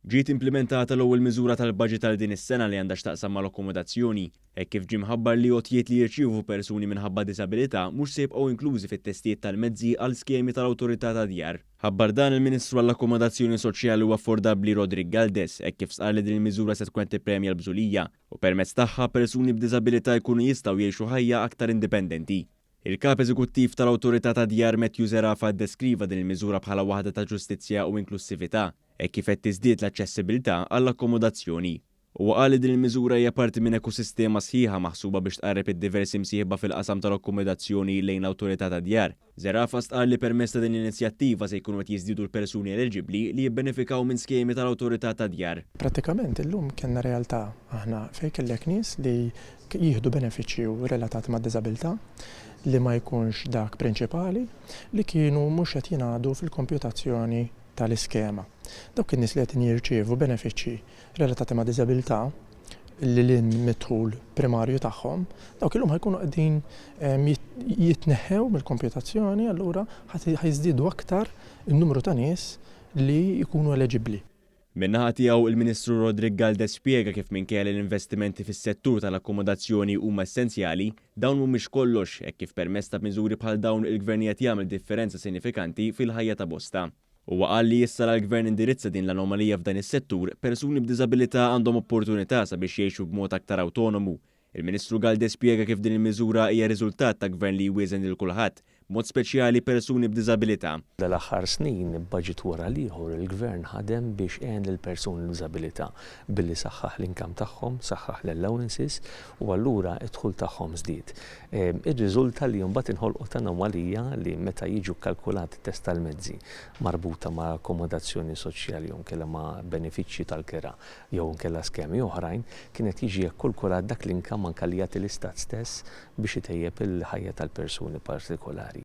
Ġiet implementata l-ewwel miżura tal-baġit tal din is-sena li għandha x'taqsam mal-akkomodazzjoni, hekk kif ġie mħabbar li għotjiet li jirċievu persuni minħabba diżabilità mhux se jibqgħu inklużi fit-testijiet tal-mezzi għal skemi tal-Awtorità tad-Djar. Ħabbar dan il-Ministru għall-Akkomodazzjoni Soċjali u Affordabbli Rodrik Galdes hekk kif sqar li din il-miżura se tkun tippremja l-bżulija u permezz tagħha persuni b'diżabilità jkunu jistgħu jgħixu ħajja aktar indipendenti. Il-Kap Eżekuttiv tal-Awtorità tad-Djar Matthew Zerafa ddeskriva din il-miżura bħala waħda ta' ġustizzja u inklusività hekk kif qed tiżdied l-aċċessibilità għall-akkomodazzjoni. U qal li din il-miżura hija parti minn ekosistema sħiħa maħsuba biex tqarreb id-diversi msieħba fil-qasam tal-akkomodazzjoni lejn l-Awtorità tad-Djar. Zerafa stqar li permezz ta' din l-inizjattiva se jkunu qed jiżdiedu l-persuni eliġibbli li jibbenefikaw minn skemi tal-Awtorità tad-Djar. Pratikament illum kellna realtà aħna fejn kellek nies li jieħdu benefiċċju relatati mad-diżabilità li ma jkunx dak prinċipali li kienu mhux qed jingħadu fil-kompjutazzjoni tal-iskema. Dawk in-nies li qed jirċievu benefiċċji relatati ma' diżabilità li l-midħul primarju tagħhom, dawk illum ħajkunu qegħdin jitneħħew mill-kompjutazzjoni, allura ħajżdiedu aktar in-numru ta' nies li jkunu eliġibbli. Min-naħa tiegħu il-Ministru Rodrik Galdes spjega kif minkejja l-investimenti fis-settur tal-akkomodazzjoni huma essenzjali, dawn mhumiex kollox hekk kif permezz ta' miżuri bħal dawn il-Gvern qed jagħmel differenza sinifikanti fil-ħajja ta' bosta. Huwa qal li issa l-Gvern indirizza din l-anomalija f'dan is-settur, persuni b'diżabilità għandhom opportunità sabiex jgħixu b'mod aktar awtonomu. Il-Ministru Galdes spjega kif din il-miżura hija riżultat ta' gvern li jwieżen lil kulħadd, mod speċjali persuni b'diżabilità. Dal-aħħar snin budget wara l-ieħor il-Gvern ħadem biex għen lill-persuni b'diżabilità billi saħħaħ l-inkam tagħhom, saħħaħ l-allowances u allura d-dħul tagħhom żdied. Ir-riżulta li mbagħad inħolqu anomalija li meta jiġu kkalkulati test tal-mezzi marbuta ma' akkomodazzjoni soċjali jew nkella ma' benefiċċji tal-kera jew nkella skemi oħrajn kienet jiġi kkalkulat dak l-inkam anke li jagħti l-istat stess biex itejjeb il-ħajja tal-persuni partikolari.